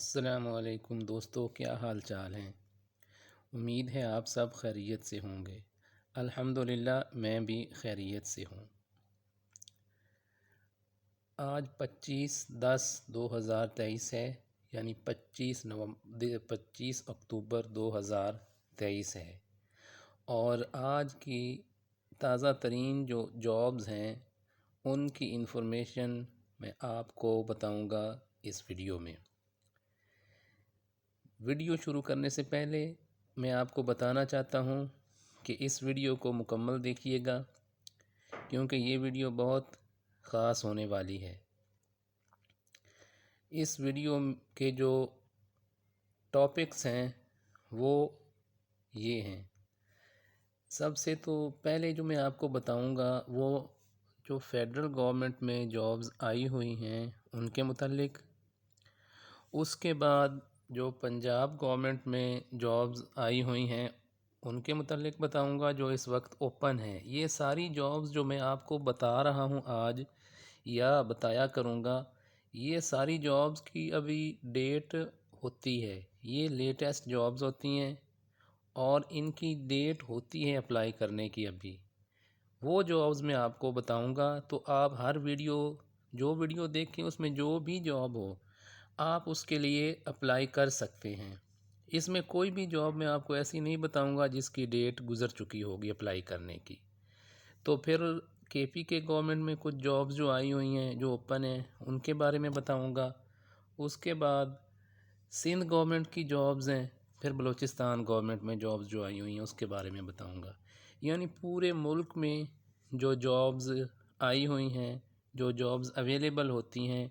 السلام علیکم دوستو، کیا حال چال ہیں؟ امید ہے آپ سب خیریت سے ہوں گے۔ الحمدللہ میں بھی خیریت سے ہوں۔ آج 25/10/2023 ہے، یعنی 25 اکتوبر 2023 ہے، اور آج کی تازہ ترین جو جابز ہیں ان کی انفارمیشن میں آپ کو بتاؤں گا اس ویڈیو میں۔ ویڈیو شروع کرنے سے پہلے میں آپ کو بتانا چاہتا ہوں کہ اس ویڈیو کو مکمل دیکھیے گا، کیونکہ یہ ویڈیو بہت خاص ہونے والی ہے۔ اس ویڈیو کے جو ٹاپکس ہیں وہ یہ ہیں۔ سب سے تو پہلے جو میں آپ کو بتاؤں گا وہ جو فیڈرل گورنمنٹ میں جابز آئی ہوئی ہیں ان کے متعلق۔ اس کے بعد جو پنجاب گورنمنٹ میں جابز آئی ہوئی ہیں ان کے متعلق بتاؤں گا جو اس وقت اوپن ہیں۔ یہ ساری جابز جو میں آپ کو بتا رہا ہوں آج یا بتایا کروں گا، یہ ساری جابز کی ابھی ڈیٹ ہوتی ہے، یہ لیٹسٹ جابز ہوتی ہیں اور ان کی ڈیٹ ہوتی ہے اپلائی کرنے کی ابھی۔ وہ جابز میں آپ کو بتاؤں گا تو آپ ہر جو ویڈیو دیکھیں اس میں جو بھی جاب ہو آپ اس کے لیے اپلائی کر سکتے ہیں۔ اس میں کوئی بھی جاب میں آپ کو ایسی نہیں بتاؤں گا جس کی ڈیٹ گزر چکی ہوگی اپلائی کرنے کی۔ تو پھر کے پی کے گورنمنٹ میں کچھ جابز جو آئی ہوئی ہیں جو اوپن ہیں ان کے بارے میں بتاؤں گا۔ اس کے بعد سندھ گورنمنٹ کی جابز ہیں، پھر بلوچستان گورنمنٹ میں جابز جو آئی ہوئی ہیں اس کے بارے میں بتاؤں گا۔ یعنی پورے ملک میں جو جابز آئی ہوئی ہیں، جو جابز اویلیبل ہوتی ہیں،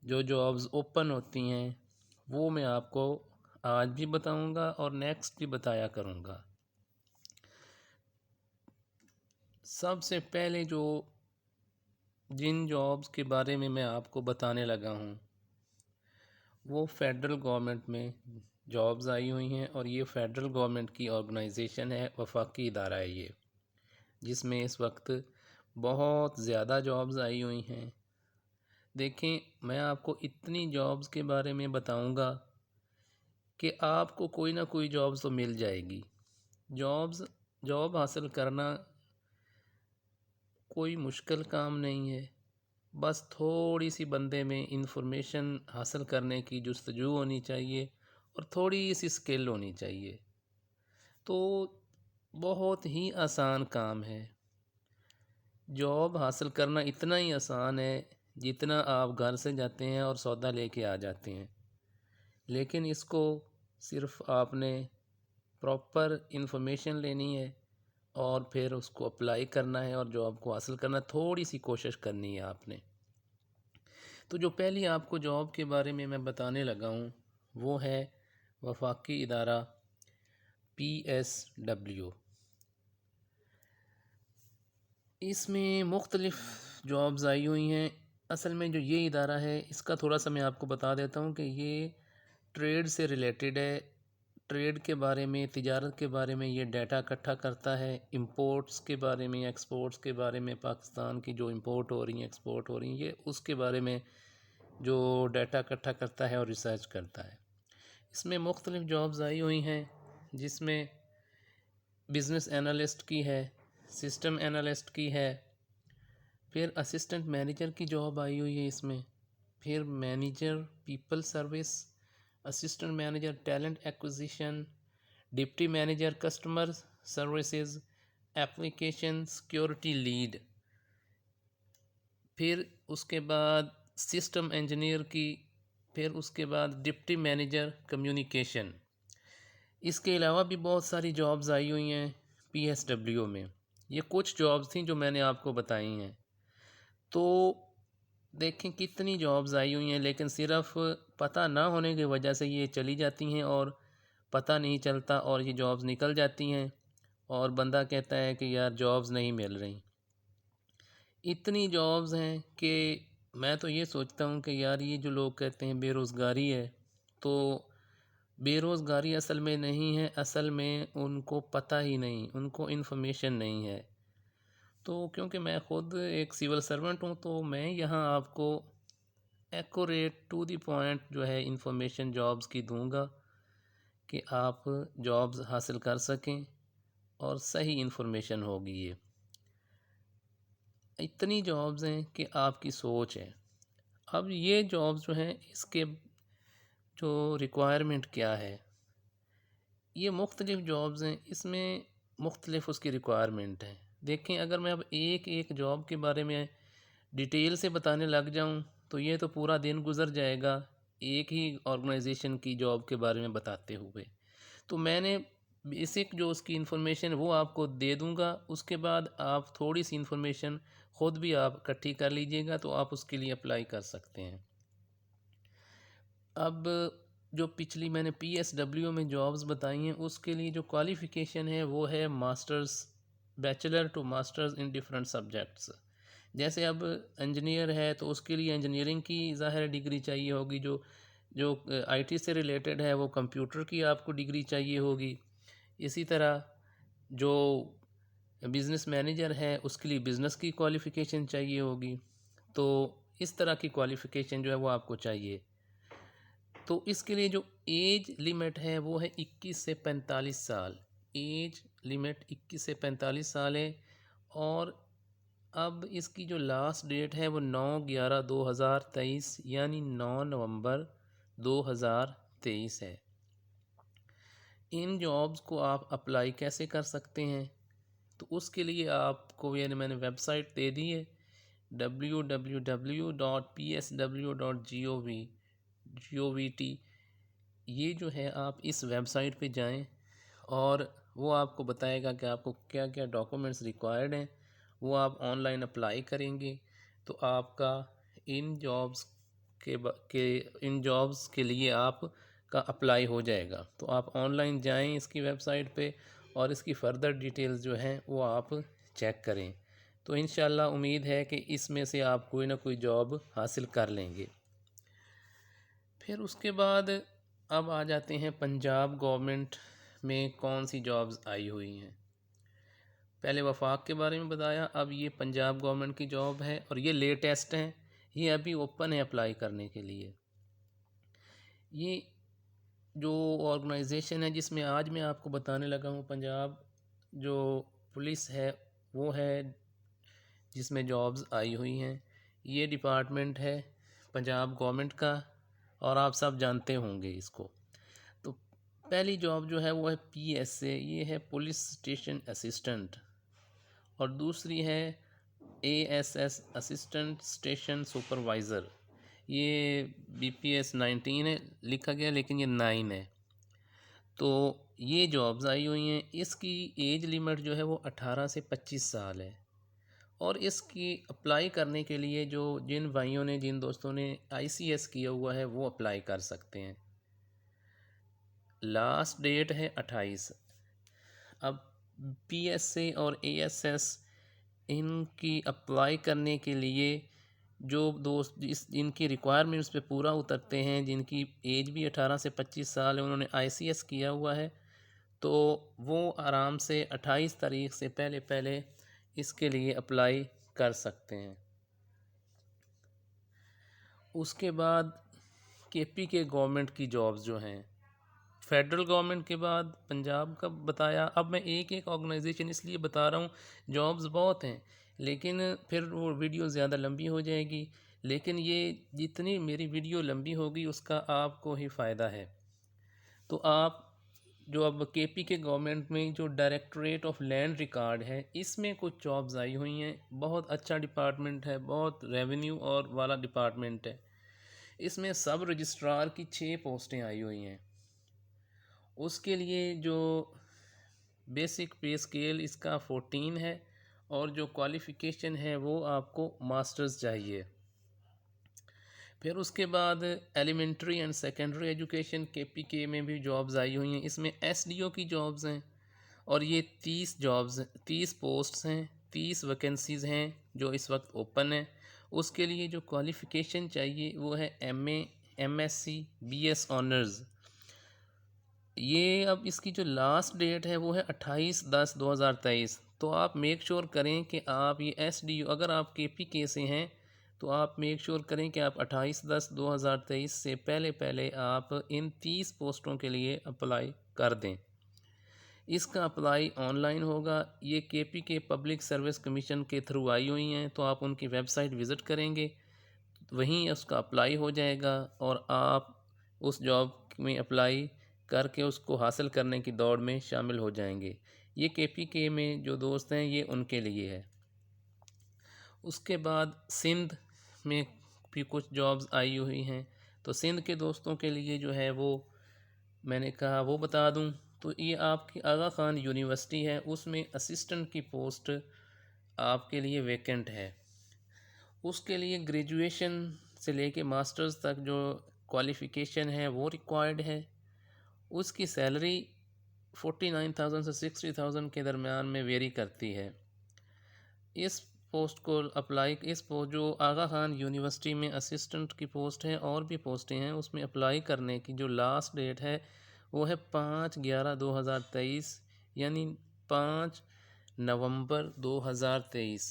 جو جابز اوپن ہوتی ہیں وہ میں آپ کو آج بھی بتاؤں گا اور نیکسٹ بھی بتایا کروں گا۔ سب سے پہلے جن جابز کے بارے میں آپ کو بتانے لگا ہوں وہ فیڈرل گورنمنٹ میں جابز آئی ہوئی ہیں، اور یہ فیڈرل گورنمنٹ کی آرگنائزیشن ہے، وفاقی ادارہ ہے یہ، جس میں اس وقت بہت زیادہ جابز آئی ہوئی ہیں۔ دیکھیں، میں آپ کو اتنی جابز کے بارے میں بتاؤں گا کہ آپ کو کوئی نہ کوئی جابز تو مل جائے گی۔ جاب حاصل کرنا کوئی مشکل کام نہیں ہے، بس تھوڑی سی بندے میں انفارمیشن حاصل کرنے کی جستجو ہونی چاہیے اور تھوڑی سی اسکل ہونی چاہیے، تو بہت ہی آسان کام ہے۔ جاب حاصل کرنا اتنا ہی آسان ہے جتنا آپ گھر سے جاتے ہیں اور سودا لے کے آ جاتے ہیں، لیکن اس کو صرف آپ نے پراپر انفارمیشن لینی ہے اور پھر اس کو اپلائی کرنا ہے اور جاب کو حاصل کرنا، تھوڑی سی کوشش کرنی ہے آپ نے۔ تو جو پہلی آپ کو جاب کے بارے میں بتانے لگا ہوں وہ ہے وفاقی ادارہ PSW۔ اس میں مختلف جابز آئی ہوئی ہیں۔ اصل میں جو یہ ادارہ ہے اس کا تھوڑا سا میں آپ کو بتا دیتا ہوں کہ یہ ٹریڈ سے ریلیٹڈ ہے۔ ٹریڈ کے بارے میں، تجارت کے بارے میں یہ ڈیٹا اکٹھا کرتا ہے، امپورٹس کے بارے میں، ایکسپورٹس کے بارے میں، پاکستان کی جو امپورٹ ہو رہی ہیں ایکسپورٹ ہو رہی ہیں، یہ اس کے بارے میں جو ڈیٹا اکٹھا کرتا ہے اور ریسرچ کرتا ہے۔ اس میں مختلف جابز آئی ہوئی ہیں جس میں بزنس انالسٹ کی ہے، سسٹم انالسٹ کی ہے، پھر اسسٹنٹ مینیجر کی جاب آئی ہوئی ہے اس میں، پھر manager people service, assistant manager talent acquisition, deputy manager customer services, application security lead, پھر اس کے بعد سسٹم انجینئر کی، پھر اس کے بعد ڈپٹی مینیجر کمیونیکیشن۔ اس کے علاوہ بھی بہت ساری جابز آئی ہوئی ہیں PSW میں۔ یہ کچھ جابز تھیں جو میں نے آپ کو بتائی ہیں۔ تو دیکھیں کتنی جابز آئی ہوئی ہیں، لیکن صرف پتہ نہ ہونے کی وجہ سے یہ چلی جاتی ہیں اور پتہ نہیں چلتا اور یہ جابز نکل جاتی ہیں اور بندہ کہتا ہے کہ یار جابز نہیں مل رہی۔ اتنی جابز ہیں کہ میں تو یہ سوچتا ہوں کہ یار یہ جو لوگ کہتے ہیں بے روزگاری ہے، تو بے روزگاری اصل میں نہیں ہے، اصل میں ان کو پتہ ہی نہیں، ان کو انفارمیشن نہیں ہے۔ تو کیونکہ میں خود ایک سول سرونٹ ہوں تو میں یہاں آپ کو ایکوریٹ ٹو دی پوائنٹ جو ہے انفارمیشن جابز کی دوں گا کہ آپ جابز حاصل کر سکیں، اور صحیح انفارمیشن ہوگی۔ یہ اتنی جابز ہیں کہ آپ کی سوچ ہے۔ اب یہ جابز جو ہیں اس کے جو ریکوائرمنٹ کیا ہے، یہ مختلف جابز ہیں، اس میں مختلف اس کی ریکوائرمنٹ ہے۔ دیکھیں، اگر میں اب ایک ایک جاب کے بارے میں ڈیٹیل سے بتانے لگ جاؤں تو یہ تو پورا دن گزر جائے گا ایک ہی آرگنائزیشن کی جاب کے بارے میں بتاتے ہوئے۔ تو میں نے بیسک جو اس کی انفارمیشن وہ آپ کو دے دوں گا، اس کے بعد آپ تھوڑی سی انفارمیشن خود بھی آپ اکٹھی کر لیجئے گا تو آپ اس کے لیے اپلائی کر سکتے ہیں۔ اب جو پچھلی میں نے پی ایس ڈبلیو میں جابز بتائی ہیں، اس کے لیے جو کوالیفیکیشن ہے وہ ہے masters, bachelor to masters in different subjects. جیسے اب انجینئر ہے تو اس کے لیے انجینئرنگ کی ظاہر ڈگری چاہیے ہوگی، جو آئی ٹی سے ریلیٹڈ ہے وہ کمپیوٹر کی آپ کو ڈگری چاہیے ہوگی۔ اسی طرح جو بزنس مینیجر ہے اس کے لیے بزنس کی کوالیفیکیشن چاہیے ہوگی۔ تو اس طرح کی کوالیفیکیشن جو ہے وہ آپ کو چاہیے۔ تو اس کے لیے جو ایج لیمٹ ہے وہ ہے 21 سے 45 سال۔ ایج لیمٹ 21 سے 45 سال ہے، اور اب اس کی جو لاسٹ ڈیٹ ہے وہ 9/11/2023 یعنی 9 نومبر 2023 ہے۔ ان جابز کو آپ اپلائی کیسے کر سکتے ہیں؟ تو اس کے لیے آپ کو میں نے ویب سائٹ دے دی ہے www.psw.gov.gt۔ یہ جو ہے آپ اس ویب سائٹ پہ جائیں اور وہ آپ کو بتائے گا کہ آپ کو کیا کیا ڈاکومنٹس ریکوائرڈ ہیں، وہ آپ آن لائن اپلائی کریں گے تو آپ کا ان جابز کے لیے آپ کا اپلائی ہو جائے گا۔ تو آپ آن لائن جائیں اس کی ویب سائٹ پہ اور اس کی فردر ڈیٹیلز جو ہیں وہ آپ چیک کریں، تو انشاءاللہ امید ہے کہ اس میں سے آپ کوئی نہ کوئی جاب حاصل کر لیں گے۔ پھر اس کے بعد اب آ جاتے ہیں پنجاب گورنمنٹ میں کون سی جابز آئی ہوئی ہیں۔ پہلے وفاق کے بارے میں بتایا، اب یہ پنجاب گورنمنٹ کی جاب ہے اور یہ لیٹسٹ ہیں، یہ ابھی اوپن ہے اپلائی کرنے کے لیے۔ یہ جو آرگنائزیشن ہے جس میں آج میں آپ کو بتانے لگا ہوں، پنجاب جو پولیس ہے وہ ہے جس میں جابز آئی ہوئی ہیں۔ یہ ڈپارٹمنٹ ہے پنجاب گورنمنٹ کا اور آپ سب جانتے ہوں گے اس کو۔ تو پہلی جاب جو ہے وہ ہے پی ایس اے، یہ ہے پولیس اسٹیشن اسسٹنٹ، اور دوسری ہے A S S assistant station supervisor. یہ بی پی ایس 19 ہے لکھا گیا لیکن یہ 9 ہے۔ تو یہ جابز آئی ہوئی ہیں، اس کی ایج لیمٹ جو ہے وہ 18 سے 25 سال ہے، اور اس کی اپلائی کرنے کے لیے جن بھائیوں نے جن دوستوں نے آئی سی ایس کیا ہوا ہے وہ اپلائی کر سکتے ہیں۔ لاسٹ ڈیٹ ہے 28۔ اب پی ایس اے اور اے ایس ایس ان کی اپلائی کرنے کے لیے جو دوست جن کی ریکوائرمنٹس پہ پورا اترتے ہیں، جن کی ایج بھی 18 سے 25 سال ہے، انہوں نے آئی سی ایس کیا ہوا ہے، تو وہ آرام سے 28 تاریخ سے پہلے اس کے لیے اپلائی کر سکتے ہیں۔ اس کے بعد کے پی کے گورنمنٹ کی جابز جو ہیں، فیڈرل گورنمنٹ کے بعد پنجاب کا بتایا، اب میں ایک ایک آرگنائزیشن اس لیے بتا رہا ہوں، جابز بہت ہیں لیکن پھر وہ ویڈیو زیادہ لمبی ہو جائے گی، لیکن یہ جتنی میری ویڈیو لمبی ہوگی اس کا آپ کو ہی فائدہ ہے۔ تو آپ جو اب کے پی کے گورنمنٹ میں جو ڈائریکٹوریٹ آف لینڈ ریکارڈ ہے، اس میں کچھ جابز آئی ہوئی ہیں، بہت اچھا ڈپارٹمنٹ ہے، بہت ریونیو اور والا ڈپارٹمنٹ ہے۔ اس میں سب رجسٹرار کی 6 پوسٹیں آئی ہوئی ہیں۔ اس کے لیے جو بیسک پے اسکیل اس کا 14 ہے، اور جو کوالیفیکیشن ہے وہ آپ کو ماسٹرز چاہیے۔ پھر اس کے بعد ایلیمنٹری اینڈ سیکنڈری ایجوکیشن کے پی کے میں بھی جابز آئی ہوئی ہیں، اس میں ایس ڈی او کی جابز ہیں، اور یہ 30 پوسٹس ہیں، 30 ویکنسیز ہیں جو اس وقت اوپن ہیں۔ اس کے لیے جو کوالیفیکیشن چاہیے وہ ہے M A, M S C, B S honours. یہ اب اس کی جو لاسٹ ڈیٹ ہے وہ ہے 28/10/2023۔ تو آپ میک شور کریں کہ آپ یہ ایس ڈی او، اگر آپ کے پی کے سے ہیں تو آپ میک شور کریں کہ آپ 28/10/2023 سے پہلے آپ ان 30 پوسٹوں کے لیے اپلائی کر دیں۔ اس کا اپلائی آن لائن ہوگا۔ یہ کے پی کے پبلک سروس کمیشن کے تھرو آئی ہوئی ہیں، تو آپ ان کی ویب سائٹ وزٹ کریں گے، وہیں اس کا اپلائی ہو جائے گا اور آپ اس جاب میں اپلائی کر کے اس کو حاصل کرنے کی دوڑ میں شامل ہو جائیں گے۔ یہ کے پی کے میں جو دوست ہیں یہ ان کے لیے ہے۔ اس کے بعد سندھ میں بھی کچھ جابز آئی ہوئی ہیں، تو سندھ کے دوستوں کے لیے جو ہے وہ میں نے کہا وہ بتا دوں۔ تو یہ آپ کی آغا خان یونیورسٹی ہے، اس میں اسسٹنٹ کی پوسٹ آپ کے لیے ویکنٹ ہے۔ اس کے لیے گریجویشن سے لے کے ماسٹرز تک جو کوالیفیکیشن ہے وہ ریکوائرڈ ہے۔ اس کی سیلری 49,000 سے 60,000 کے درمیان میں ویری کرتی ہے۔ اس پوسٹ کو اپلائی جو آغا خان یونیورسٹی میں اسسٹنٹ کی پوسٹ ہے اور بھی پوسٹیں ہیں، اس میں اپلائی کرنے کی جو لاسٹ ڈیٹ ہے وہ ہے 5/11/2023، یعنی 5 نومبر 2023۔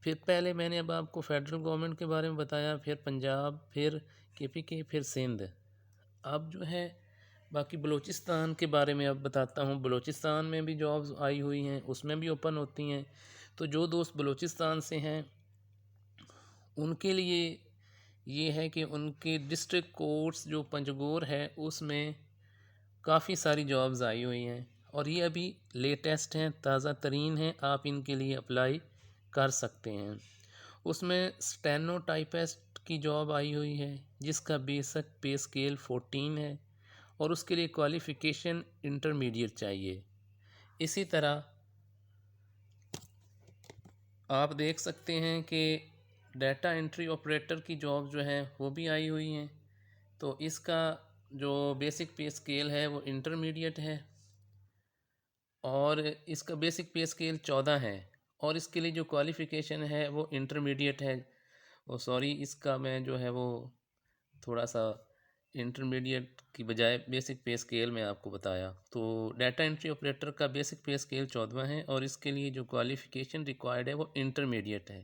پھر پہلے میں نے اب آپ کو فیڈرل گورنمنٹ کے بارے میں بتایا، پھر پنجاب، پھر کے پی کے، پھر سندھ۔ اب جو ہے باقی بلوچستان کے بارے میں اب بتاتا ہوں۔ بلوچستان میں بھی جابز آئی ہوئی ہیں، اس میں بھی اوپن ہوتی ہیں۔ تو جو دوست بلوچستان سے ہیں ان کے لیے یہ ہے کہ ان کے ڈسٹرکٹ کورٹس جو پنجگور ہے اس میں کافی ساری جابز آئی ہوئی ہیں، اور یہ ابھی لیٹسٹ ہیں، تازہ ترین ہیں، آپ ان کے لیے اپلائی کر سکتے ہیں۔ اس میں اسٹینو ٹائپسٹ کی جاب آئی ہوئی ہے جس کا بیسک پے اسکیل 14 ہے، اور اس کے لیے کوالیفیکیشن انٹرمیڈیٹ چاہیے۔ اسی طرح آپ دیکھ سکتے ہیں کہ ڈیٹا انٹری آپریٹر کی جاب جو ہے وہ بھی آئی ہوئی ہیں، تو اس کا جو بیسک پے اسکیل ہے وہ انٹرمیڈیٹ ہے، اور اس کا بیسک پے اسکیل 14 ہے، اور اس کے لیے جو کوالیفیکیشن ہے وہ انٹرمیڈیٹ ہے۔ اس کا میں جو ہے وہ تھوڑا سا انٹرمیڈیٹ کی بجائے بیسک پے اسکیل میں آپ کو بتایا۔ تو ڈیٹا انٹری آپریٹر کا بیسک پے اسکیل 14 ہے، اور اس کے لیے جو کوالیفیکیشن ریکوائرڈ ہے وہ انٹرمیڈیٹ ہے۔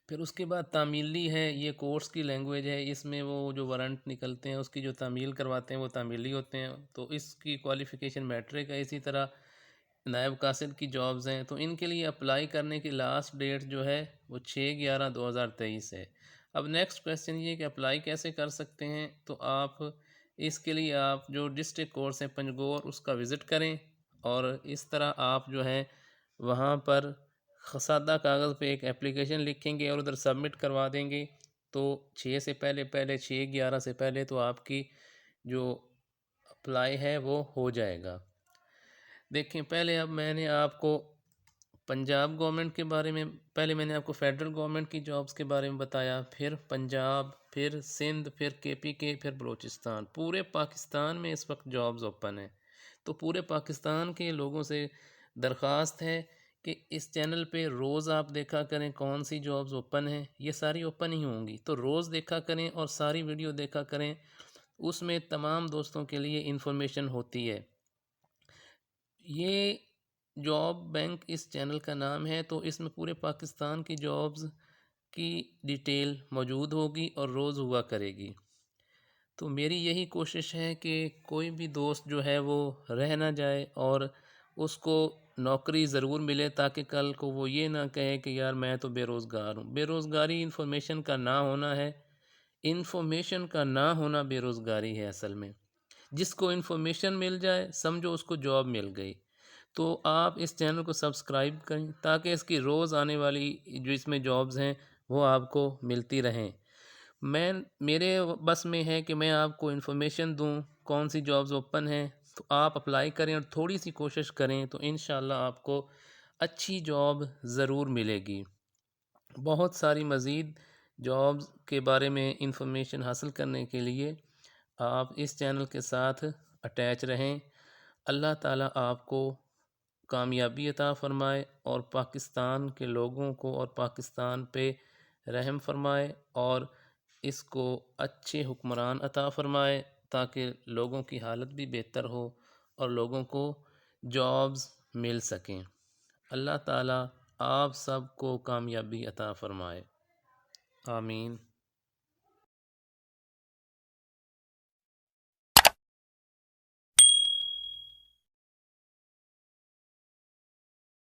پھر اس کے بعد تعمیلی ہے، یہ کورس کی لینگویج ہے، اس میں وہ جو وارنٹ نکلتے ہیں اس کی جو تعمیل کرواتے ہیں وہ تعمیلی ہوتے ہیں، تو اس کی کوالیفیکیشن میٹرک ہے۔ اسی طرح نائب قاصد کی جابز ہیں، تو ان کے لیے اپلائی کرنے کی لاسٹ ڈیٹ جو ہے وہ 6/11/2023 ہے۔ اب نیکسٹ کویسچن یہ کہ اپلائی کیسے کر سکتے ہیں، تو آپ اس کے لیے آپ جو ڈسٹرکٹ کورس ہے پنجگور اس کا وزٹ کریں، اور اس طرح آپ جو ہے وہاں پر سادہ کاغذ پہ ایک اپلیکیشن لکھیں گے اور ادھر سبمٹ کروا دیں گے، تو 6/11 سے پہلے تو آپ کی جو اپلائی ہے وہ ہو جائے گا۔ دیکھیں پہلے اب میں نے آپ کو پنجاب گورنمنٹ کے بارے میں، پہلے میں نے آپ کو فیڈرل گورنمنٹ کی جابز کے بارے میں بتایا، پھر پنجاب، پھر سندھ، پھر کے پی کے، پھر بلوچستان۔ پورے پاکستان میں اس وقت جابز اوپن ہیں، تو پورے پاکستان کے لوگوں سے درخواست ہے کہ اس چینل پہ روز آپ دیکھا کریں کون سی جابز اوپن ہیں، یہ ساری اوپن ہی ہوں گی، تو روز دیکھا کریں اور ساری ویڈیو دیکھا کریں، اس میں تمام دوستوں کے لیے انفارمیشن ہوتی ہے۔ یہ جاب بینک اس چینل کا نام ہے، تو اس میں پورے پاکستان کی جابز کی ڈیٹیل موجود ہوگی اور روز ہوا کرے گی۔ تو میری یہی کوشش ہے کہ کوئی بھی دوست جو ہے وہ رہ نہ جائے اور اس کو نوکری ضرور ملے، تاکہ کل کو وہ یہ نہ کہے کہ یار میں تو بے روزگار ہوں۔ بے روزگاری انفارمیشن کا نہ ہونا ہے، انفارمیشن کا نہ ہونا بے روزگاری ہے اصل میں۔ جس کو انفارمیشن مل جائے سمجھو اس کو جاب مل گئی۔ تو آپ اس چینل کو سبسکرائب کریں تاکہ اس کی روز آنے والی جو اس میں جابز ہیں وہ آپ کو ملتی رہیں۔ میرے بس میں ہے کہ میں آپ کو انفارمیشن دوں کون سی جابز اوپن ہیں، تو آپ اپلائی کریں اور تھوڑی سی کوشش کریں تو انشاءاللہ آپ کو اچھی جاب ضرور ملے گی۔ بہت ساری مزید جابز کے بارے میں انفارمیشن حاصل کرنے کے لیے آپ اس چینل کے ساتھ اٹیچ رہیں۔ اللہ تعالیٰ آپ کو کامیابی عطا فرمائے اور پاکستان کے لوگوں کو اور پاکستان پہ رحم فرمائے، اور اس کو اچھے حکمران عطا فرمائے تاکہ لوگوں کی حالت بھی بہتر ہو اور لوگوں کو جابز مل سکیں۔ اللہ تعالیٰ آپ سب کو کامیابی عطا فرمائے۔ آمین۔